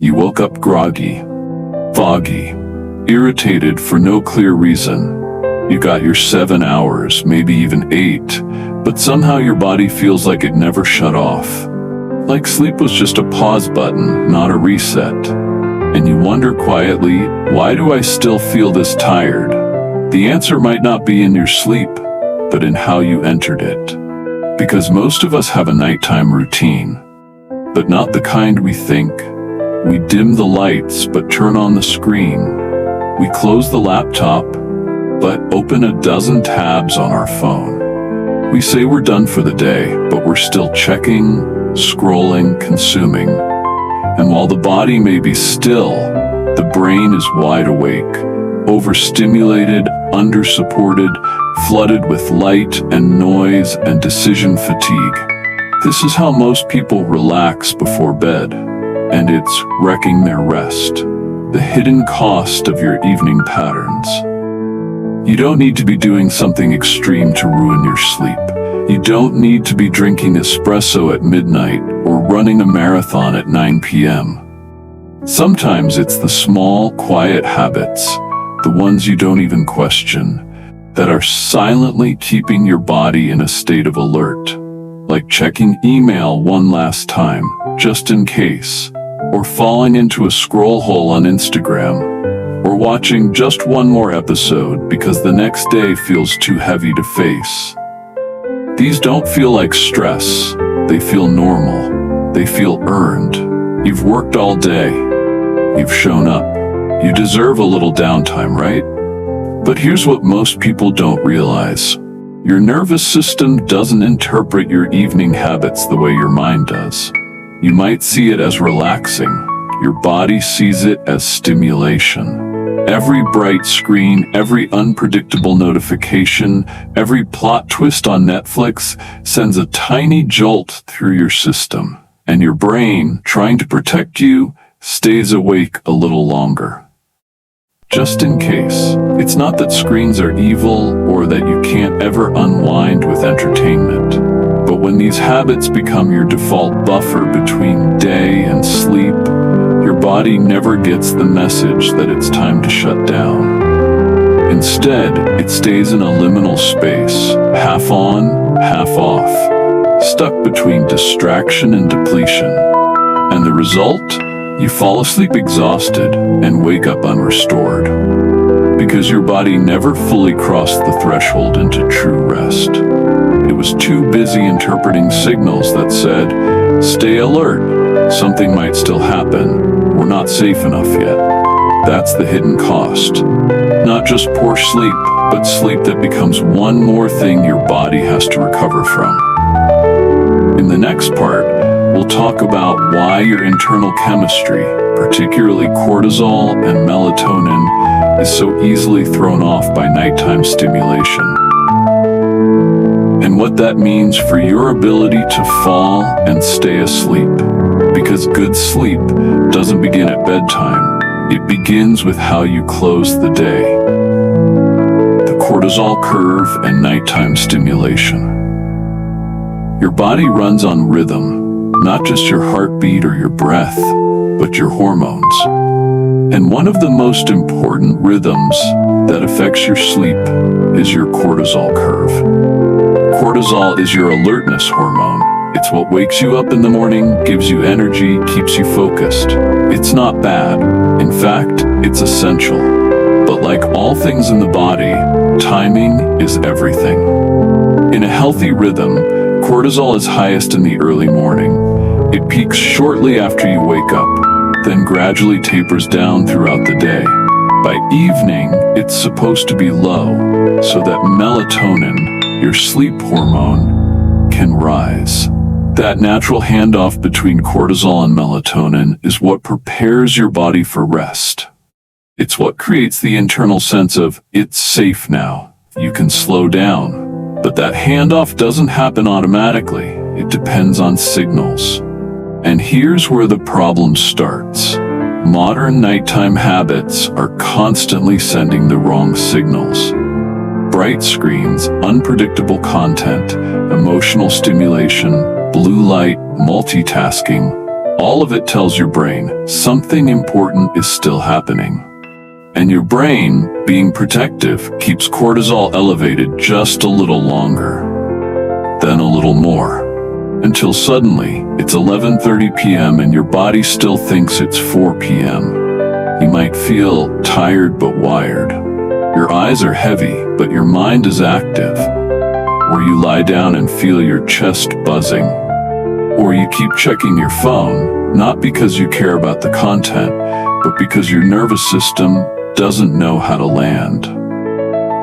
You woke up groggy, foggy, irritated for no clear reason. You got your 7 hours, maybe even 8, but somehow your body feels like it never shut off. Like sleep was just a pause button, not a reset. And you wonder quietly, why do I still feel this tired? The answer might not be in your sleep, but in how you entered it. Because most of us have a nighttime routine, but not the kind we think. We dim the lights, but turn on the screen. We close the laptop, but open a dozen tabs on our phone. We say we're done for the day, but we're still checking, scrolling, consuming. And while the body may be still, the brain is wide awake, overstimulated, undersupported, flooded with light and noise and decision fatigue. This is how most people relax before bed, and it's wrecking their rest. The hidden cost of your evening patterns. You don't need to be doing something extreme to ruin your sleep. You don't need to be drinking espresso at midnight or running a marathon at 9 p.m. Sometimes it's the small, quiet habits, the ones you don't even question, that are silently keeping your body in a state of alert, like checking email one last time, just in case, or falling into a scroll hole on Instagram, or watching just one more episode because the next day feels too heavy to face. These don't feel like stress. They feel normal. They feel earned. You've worked all day. You've shown up. You deserve a little downtime, right? But here's what most people don't realize. Your nervous system doesn't interpret your evening habits the way your mind does. You might see it as relaxing. Your body sees it as stimulation. Every bright screen, every unpredictable notification, every plot twist on Netflix sends a tiny jolt through your system, and your brain, trying to protect you, stays awake a little longer. Just in case. It's not that screens are evil or that you can't ever unwind with entertainment, but when these habits become your default buffer between day and sleep, your body never gets the message that it's time to shut down. Instead, it stays in a liminal space, half on, half off, stuck between distraction and depletion. And the result? You fall asleep exhausted and wake up unrestored. Because your body never fully crossed the threshold into true rest. It was too busy interpreting signals that said, "Stay alert, something might still happen, we're not safe enough yet." That's the hidden cost. Not just poor sleep, but sleep that becomes one more thing your body has to recover from. In the next part, we'll talk about why your internal chemistry, particularly cortisol and melatonin, is so easily thrown off by nighttime stimulation. And what that means for your ability to fall and stay asleep. Because good sleep doesn't begin at bedtime. It begins with how you close the day. The cortisol curve and nighttime stimulation. Your body runs on rhythm, not just your heartbeat or your breath, but your hormones. And one of the most important rhythms that affects your sleep is your cortisol curve. Cortisol is your alertness hormone. It's what wakes you up in the morning, gives you energy, keeps you focused. It's not bad. In fact, it's essential. But like all things in the body, timing is everything. In a healthy rhythm, cortisol is highest in the early morning. It peaks shortly after you wake up, then gradually tapers down throughout the day. By evening, it's supposed to be low, so that melatonin, your sleep hormone, can rise. That natural handoff between cortisol and melatonin is what prepares your body for rest. It's what creates the internal sense of, it's safe now, you can slow down. But that handoff doesn't happen automatically. It depends on signals. And here's where the problem starts. Modern nighttime habits are constantly sending the wrong signals. Bright screens, unpredictable content, emotional stimulation, blue light, multitasking, All of it tells your brain something important is still happening. And your brain, being protective, keeps cortisol elevated just a little longer, then a little more, until suddenly it's 11:30 p.m. and your body still thinks it's 4 p.m. You might feel tired but wired. Your eyes are heavy, but your mind is active. Or you lie down and feel your chest buzzing. Or you keep checking your phone, not because you care about the content, but because your nervous system doesn't know how to land.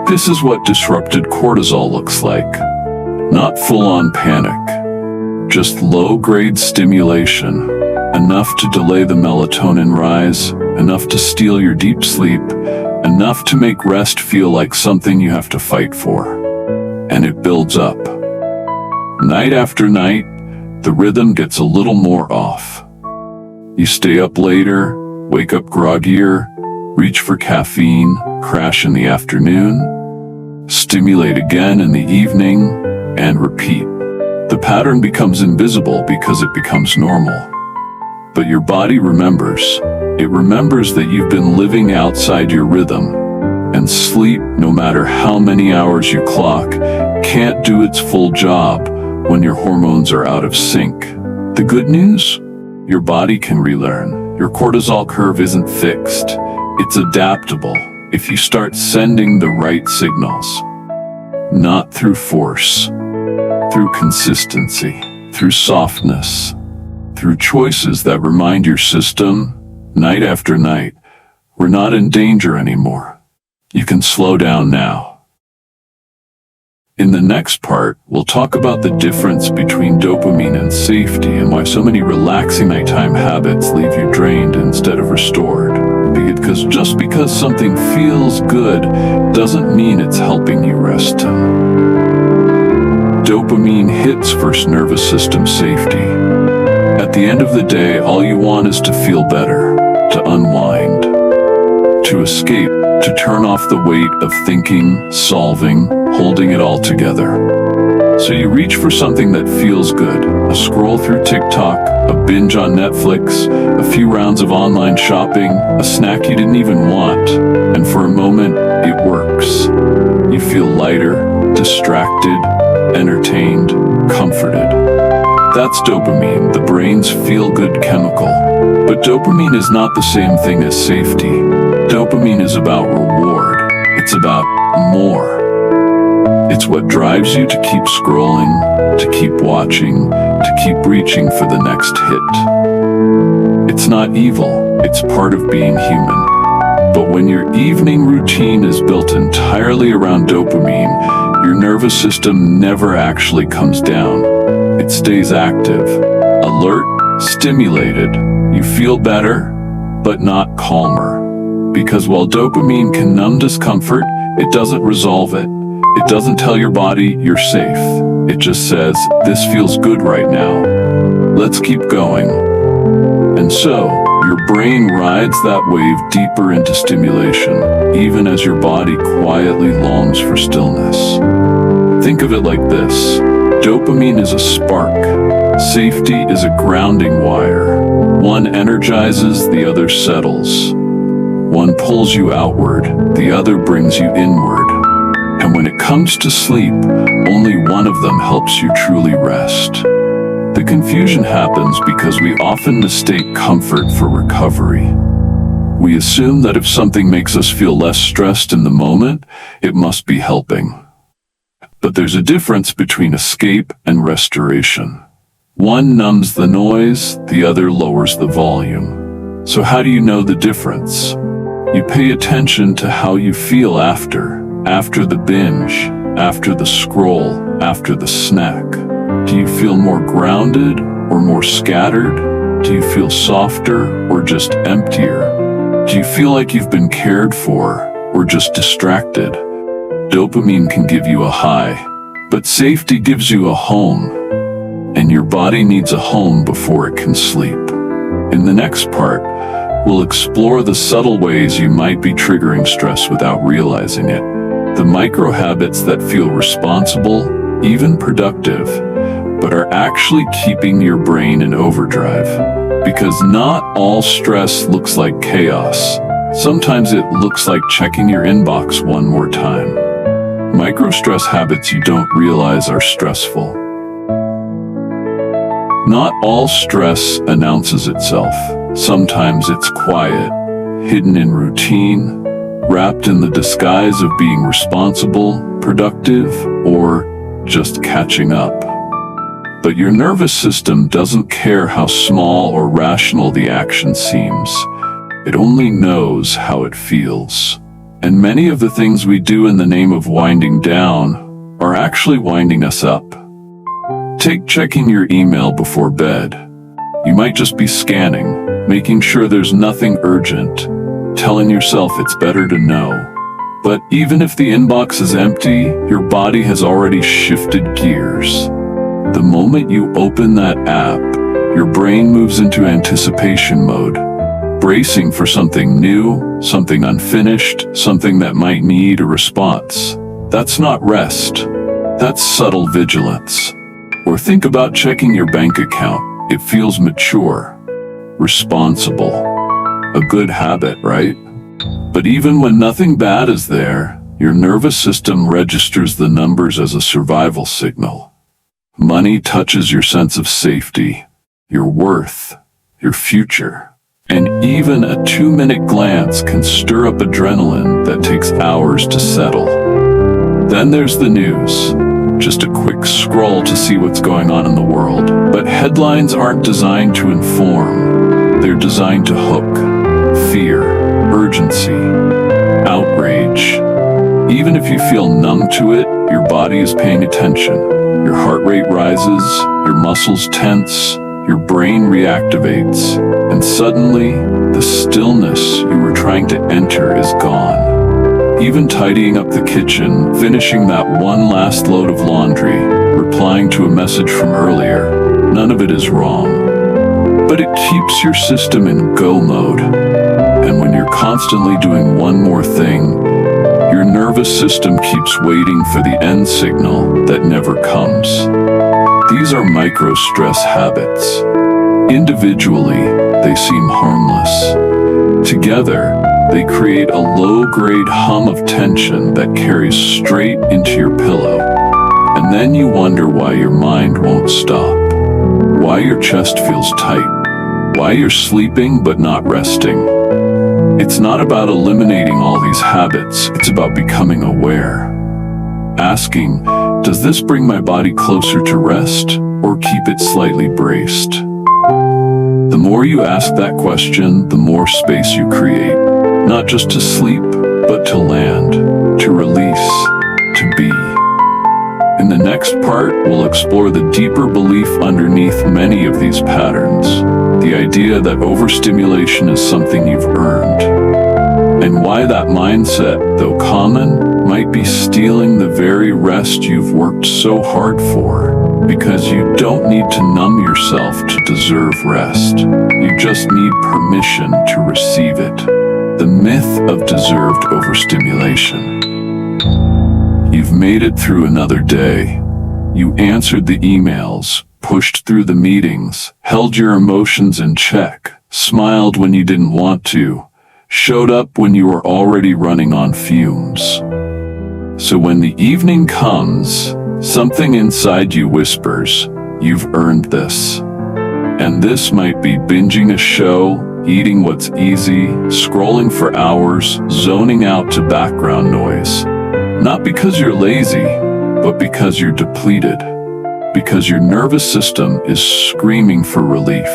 This is what disrupted cortisol looks like. Not full-on panic, just low-grade stimulation, enough to delay the melatonin rise, enough to steal your deep sleep, enough to make rest feel like something you have to fight for. And it builds up. Night after night, the rhythm gets a little more off. You stay up later, wake up groggier, reach for caffeine, crash in the afternoon, stimulate again in the evening, and repeat. The pattern becomes invisible because it becomes normal. But your body remembers. It remembers that you've been living outside your rhythm, and sleep, no matter how many hours you clock, can't do its full job when your hormones are out of sync. The good news? Your body can relearn. Your cortisol curve isn't fixed. It's adaptable if you start sending the right signals. Not through force, through consistency, through softness, through choices that remind your system, night after night, we're not in danger anymore. You can slow down now. In the next part, we'll talk about the difference between dopamine and safety and why so many relaxing nighttime habits leave you drained instead of restored. Because just because something feels good doesn't mean it's helping you rest. Dopamine hits first nervous system safety. At the end of the day, all you want is to feel better, to unwind, to escape, to turn off the weight of thinking, solving, holding it all together. So you reach for something that feels good, a scroll through TikTok, a binge on Netflix, a few rounds of online shopping, a snack you didn't even want, and for a moment, it works. You feel lighter, distracted, entertained, comforted. That's dopamine, the brain's feel-good chemical. But dopamine is not the same thing as safety. Dopamine is about reward. It's about more. It's what drives you to keep scrolling, to keep watching, to keep reaching for the next hit. It's not evil, it's part of being human. But when your evening routine is built entirely around dopamine, your nervous system never actually comes down. It stays active, alert, stimulated. You feel better, but not calmer. Because while dopamine can numb discomfort, it doesn't resolve it. It doesn't tell your body you're safe. It just says, this feels good right now. Let's keep going. And so, your brain rides that wave deeper into stimulation, even as your body quietly longs for stillness. Think of it like this. Dopamine is a spark. Safety is a grounding wire. One energizes, the other settles. One pulls you outward, the other brings you inward. And when it comes to sleep, only one of them helps you truly rest. The confusion happens because we often mistake comfort for recovery. We assume that if something makes us feel less stressed in the moment, it must be helping. But there's a difference between escape and restoration. One numbs the noise, the other lowers the volume. So how do you know the difference? You pay attention to how you feel after the binge, after the scroll, after the snack. Do you feel more grounded or more scattered? Do you feel softer or just emptier? Do you feel like you've been cared for or just distracted? Dopamine can give you a high, but safety gives you a home. And your body needs a home before it can sleep. In the next part, we'll explore the subtle ways you might be triggering stress without realizing it. The micro habits that feel responsible, even productive, but are actually keeping your brain in overdrive. Because not all stress looks like chaos. Sometimes it looks like checking your inbox one more time. Micro-stress habits you don't realize are stressful. Not all stress announces itself. Sometimes it's quiet, hidden in routine, wrapped in the disguise of being responsible, productive, or just catching up. But your nervous system doesn't care how small or rational the action seems. It only knows how it feels. And many of the things we do in the name of winding down are actually winding us up. Take checking your email before bed. You might just be scanning, making sure there's nothing urgent, telling yourself it's better to know. But even if the inbox is empty, your body has already shifted gears. The moment you open that app, your brain moves into anticipation mode, bracing for something new, something unfinished, something that might need a response. That's not rest. That's subtle vigilance. Or think about checking your bank account. It feels mature, responsible. A good habit, right? But even when nothing bad is there, your nervous system registers the numbers as a survival signal. Money touches your sense of safety, your worth, your future. And even a 2-minute glance can stir up adrenaline that takes hours to settle. Then there's the news. Just a quick scroll to see what's going on in the world. But headlines aren't designed to inform. They're designed to hook. Fear, urgency, outrage. Even if you feel numb to it, your body is paying attention. Your heart rate rises, your muscles tense, your brain reactivates, and suddenly, the stillness you were trying to enter is gone. Even tidying up the kitchen, finishing that one last load of laundry, replying to a message from earlier, none of it is wrong. But it keeps your system in go mode. And when you're constantly doing one more thing, your nervous system keeps waiting for the end signal that never comes. These are micro-stress habits. Individually, they seem harmless. Together, they create a low-grade hum of tension that carries straight into your pillow. And then you wonder why your mind won't stop, why your chest feels tight, why you're sleeping but not resting. It's not about eliminating all these habits, it's about becoming aware. Asking, does this bring my body closer to rest or keep it slightly braced? The more you ask that question, the more space you create, not just to sleep, but to land, to release, to be. In the next part, we'll explore the deeper belief underneath many of these patterns, the idea that overstimulation is something you've earned, and why that mindset, though common, might be stealing the very rest you've worked so hard for, because you don't need to numb yourself to deserve rest. You just need permission to receive it. The myth of deserved overstimulation. You've made it through another day. You answered the emails, pushed through the meetings, held your emotions in check, smiled when you didn't want to, showed up when you were already running on fumes. So when the evening comes, something inside you whispers, you've earned this. And this might be binging a show, eating what's easy, scrolling for hours, zoning out to background noise. Not because you're lazy, but because you're depleted. Because your nervous system is screaming for relief.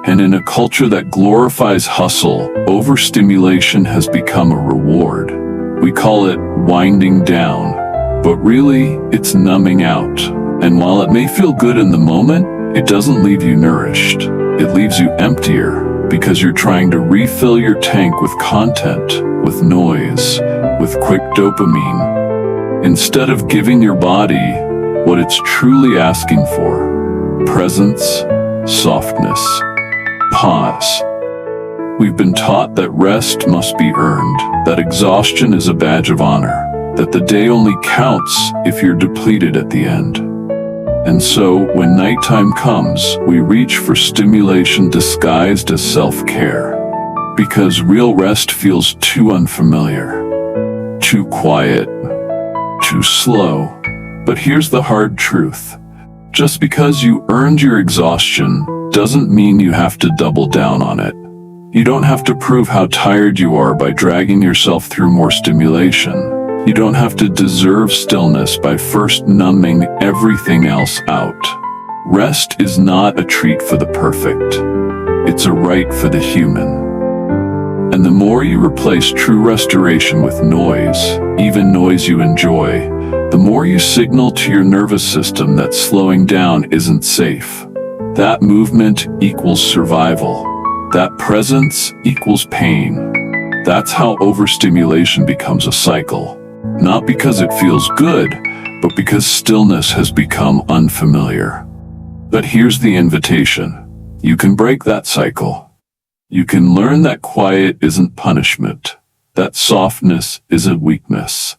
And in a culture that glorifies hustle, overstimulation has become a reward. We call it winding down, but really, it's numbing out. And while it may feel good in the moment, it doesn't leave you nourished. It leaves you emptier, because you're trying to refill your tank with content, with noise, with quick dopamine, instead of giving your body what it's truly asking for: presence, softness, pause. We've been taught that rest must be earned, that exhaustion is a badge of honor, that the day only counts if you're depleted at the end. And so, when nighttime comes, we reach for stimulation disguised as self-care. Because real rest feels too unfamiliar, too quiet, too slow. But here's the hard truth. Just because you earned your exhaustion doesn't mean you have to double down on it. You don't have to prove how tired you are by dragging yourself through more stimulation. You don't have to deserve stillness by first numbing everything else out. Rest is not a treat for the perfect. It's a right for the human. And the more you replace true restoration with noise, even noise you enjoy, the more you signal to your nervous system that slowing down isn't safe. That movement equals survival. That presence equals pain. That's how overstimulation becomes a cycle. Not because it feels good, but because stillness has become unfamiliar. But here's the invitation. You can break that cycle. You can learn that quiet isn't punishment, that softness isn't weakness,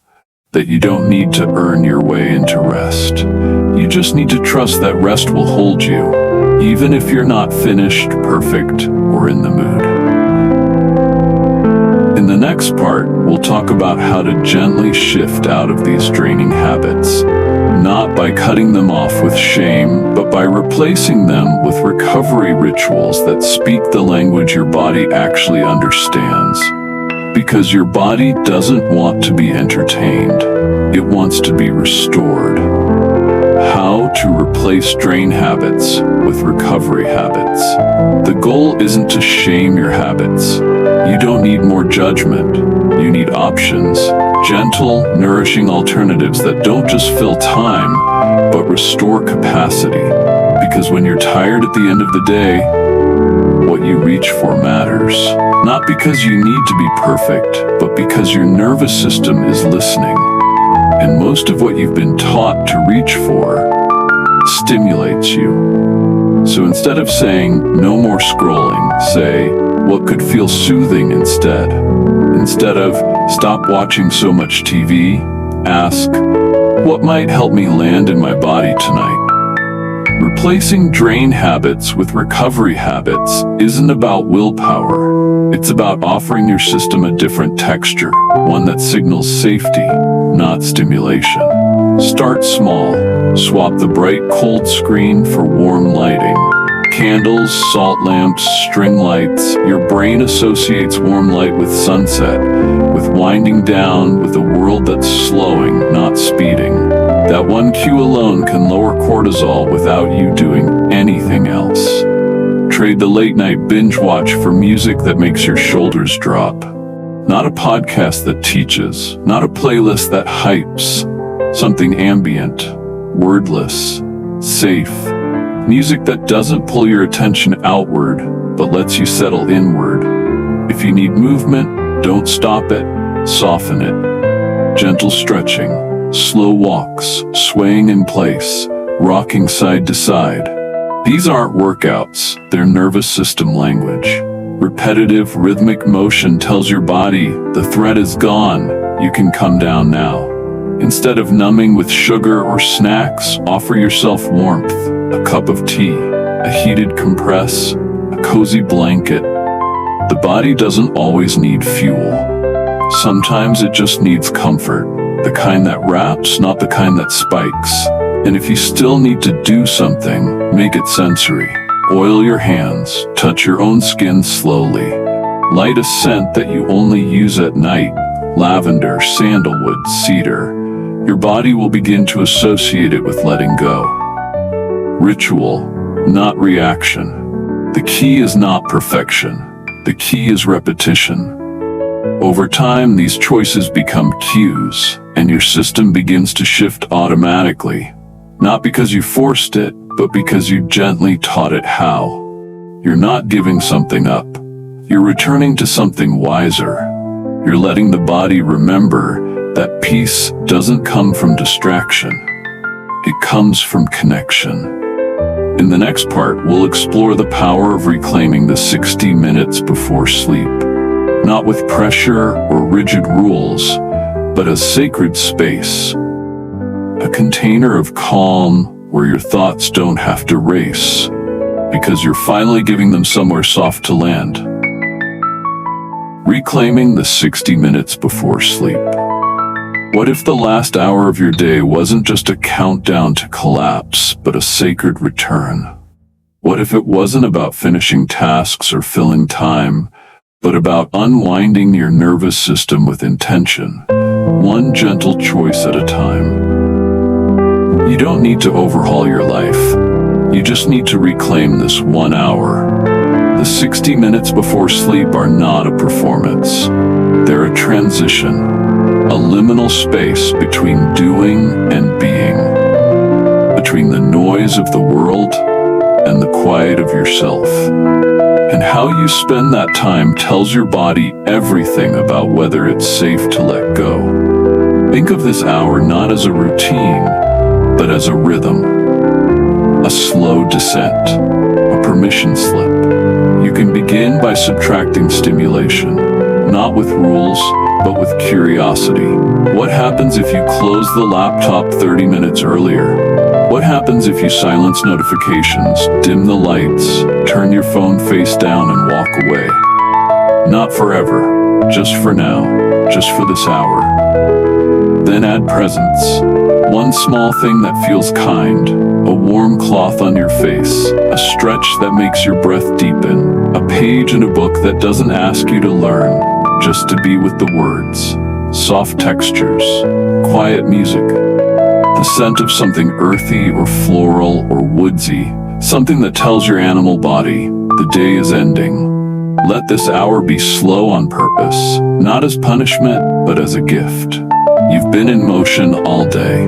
that you don't need to earn your way into rest. You just need to trust that rest will hold you, even if you're not finished, perfect, or in the mood. In the next part, we'll talk about how to gently shift out of these draining habits, not by cutting them off with shame, but by replacing them with recovery rituals that speak the language your body actually understands. Because your body doesn't want to be entertained, it wants to be restored. How to replace drain habits with recovery habits. The goal isn't to shame your habits. You don't need more judgment. You need options, gentle, nourishing alternatives that don't just fill time, but restore capacity. Because when you're tired at the end of the day, what you reach for matters. Not because you need to be perfect, but because your nervous system is listening. And most of what you've been taught to reach for stimulates you. So instead of saying, no more scrolling, say, what could feel soothing instead? Instead of, stop watching so much TV, ask, what might help me land in my body tonight? Replacing drain habits with recovery habits isn't about willpower. It's about offering your system a different texture, one that signals safety, not stimulation. Start small. Swap the bright, cold screen for warm lighting. Candles, salt lamps, string lights. Your brain associates warm light with sunset, with winding down, with a world that's slowing, not speeding. That one cue alone can lower cortisol without you doing anything else. Trade the late night binge watch for music that makes your shoulders drop. Not a podcast that teaches, not a playlist that hypes. Something ambient, wordless, safe. Music that doesn't pull your attention outward, but lets you settle inward. If you need movement, don't stop it, soften it. Gentle stretching, slow walks, swaying in place, rocking side to side. These aren't workouts, they're nervous system language. Repetitive, rhythmic motion tells your body, the threat is gone, you can come down now. Instead of numbing with sugar or snacks, offer yourself warmth, a cup of tea, a heated compress, a cozy blanket. The body doesn't always need fuel. Sometimes it just needs comfort, the kind that wraps, not the kind that spikes. And if you still need to do something, make it sensory. Oil your hands, touch your own skin slowly. Light a scent that you only use at night, lavender, sandalwood, cedar. Your body will begin to associate it with letting go. Ritual, not reaction. The key is not perfection. The key is repetition. Over time, these choices become cues, and your system begins to shift automatically. Not because you forced it, but because you gently taught it how. You're not giving something up. You're returning to something wiser. You're letting the body remember that peace doesn't come from distraction. It comes from connection. In the next part, we'll explore the power of reclaiming the 60 minutes before sleep. Not with pressure or rigid rules, but a sacred space. A container of calm, where your thoughts don't have to race, because you're finally giving them somewhere soft to land. Reclaiming the 60 minutes before sleep. What if the last hour of your day wasn't just a countdown to collapse, but a sacred return? What if it wasn't about finishing tasks or filling time, but about unwinding your nervous system with intention, one gentle choice at a time? You don't need to overhaul your life. You just need to reclaim this 1 hour. The 60 minutes before sleep are not a performance. They're a transition, a liminal space between doing and being, between the noise of the world and the quiet of yourself. And how you spend that time tells your body everything about whether it's safe to let go. Think of this hour not as a routine, but as a rhythm, a slow descent, a permission slip. You can begin by subtracting stimulation, not with rules, but with curiosity. What happens if you close the laptop 30 minutes earlier? What happens if you silence notifications, dim the lights, turn your phone face down and walk away? Not forever, just for now, just for this hour. Then add presence. One small thing that feels kind, a warm cloth on your face, a stretch that makes your breath deepen, a page in a book that doesn't ask you to learn, just to be with the words, soft textures, quiet music, the scent of something earthy or floral or woodsy, something that tells your animal body, the day is ending. Let this hour be slow on purpose, not as punishment, but as a gift. You've been in motion all day,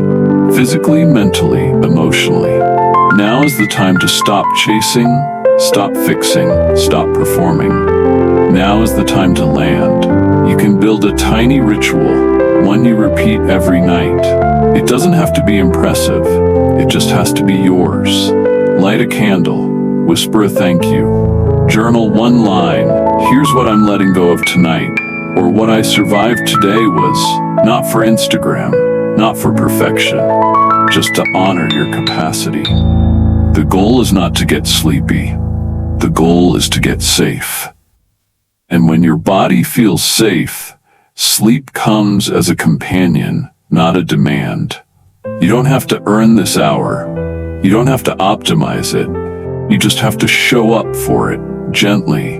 physically, mentally, emotionally. Now is the time to stop chasing, stop fixing, stop performing. Now is the time to land. You can build a tiny ritual, one you repeat every night. It doesn't have to be impressive, it just has to be yours. Light a candle, whisper a thank you, journal one line, here's what I'm letting go of tonight, or what I survived today was not for Instagram, not for perfection, just to honor your capacity. The goal is not to get sleepy, the goal is to get safe. And when your body feels safe, sleep comes as a companion, not a demand. You don't have to earn this hour. You don't have to optimize it. You just have to show up for it, gently,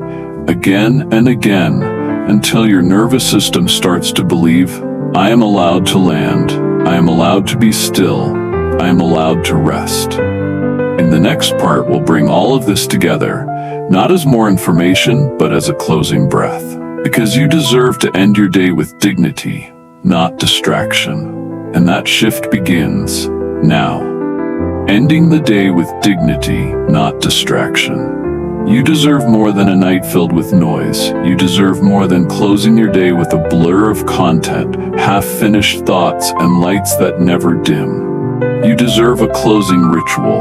again and again, until your nervous system starts to believe, I am allowed to land, I am allowed to be still, I am allowed to rest. In the next part, we'll bring all of this together, not as more information, but as a closing breath. Because you deserve to end your day with dignity, not distraction. And that shift begins now. Ending the day with dignity, not distraction. You deserve more than a night filled with noise. You deserve more than closing your day with a blur of content, half-finished thoughts, and lights that never dim. You deserve a closing ritual,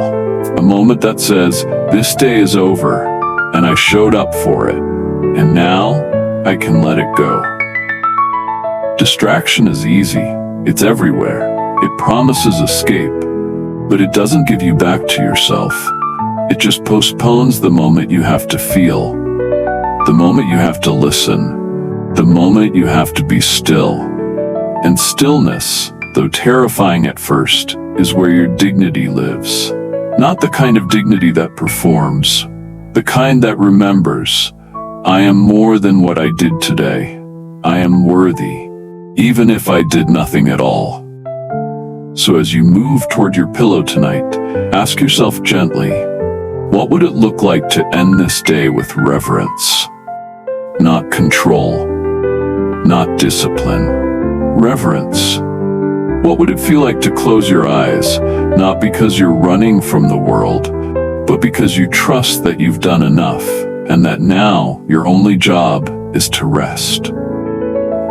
a moment that says, this day is over, and I showed up for it, and now I can let it go. Distraction is easy. It's everywhere. It promises escape, but it doesn't give you back to yourself. It just postpones the moment you have to feel, the moment you have to listen, the moment you have to be still. And stillness, though terrifying at first, is where your dignity lives. Not the kind of dignity that performs, the kind that remembers, I am more than what I did today. I am worthy, even if I did nothing at all. So as you move toward your pillow tonight, ask yourself gently, what would it look like to end this day with reverence? Not control, not discipline, reverence. What would it feel like to close your eyes, not because you're running from the world, but because you trust that you've done enough, and that now your only job is to rest.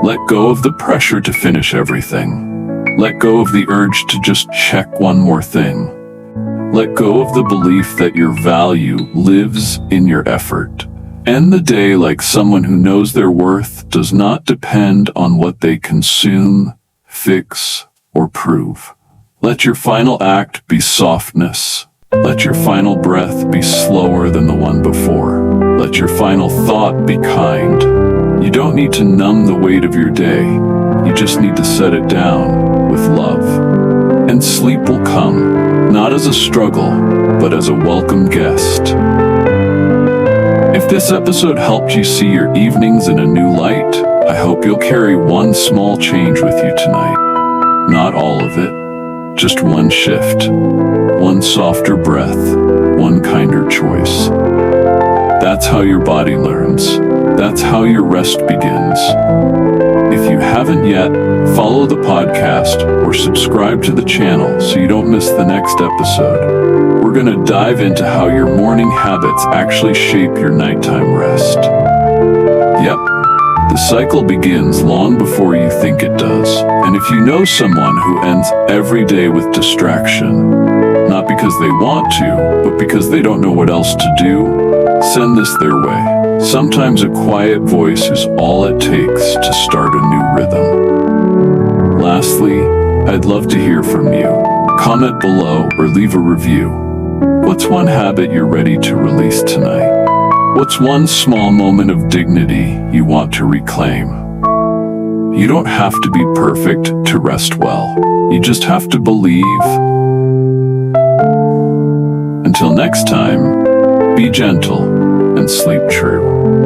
Let go of the pressure to finish everything. Let go of the urge to just check one more thing. Let go of the belief that your value lives in your effort. End the day like someone who knows their worth does not depend on what they consume, fix, or prove. Let your final act be softness. Let your final breath be slower than the one before. Let your final thought be kind. You don't need to numb the weight of your day. You just need to set it down with love. And sleep will come, not as a struggle, but as a welcome guest. If this episode helped you see your evenings in a new light, I hope you'll carry one small change with you tonight. Not all of it, just one shift, one softer breath, one kinder choice. That's how your body learns. That's how your rest begins. If you haven't yet, follow the podcast or subscribe to the channel so you don't miss the next episode. We're going to dive into how your morning habits actually shape your nighttime rest. Yep, the cycle begins long before you think it does. And if you know someone who ends every day with distraction, not because they want to, but because they don't know what else to do, send this their way. Sometimes a quiet voice is all it takes to start a new rhythm. Lastly, I'd love to hear from you. Comment below or leave a review. What's one habit you're ready to release tonight? What's one small moment of dignity you want to reclaim? You don't have to be perfect to rest well. You just have to believe. Until next time, be gentle and sleep true.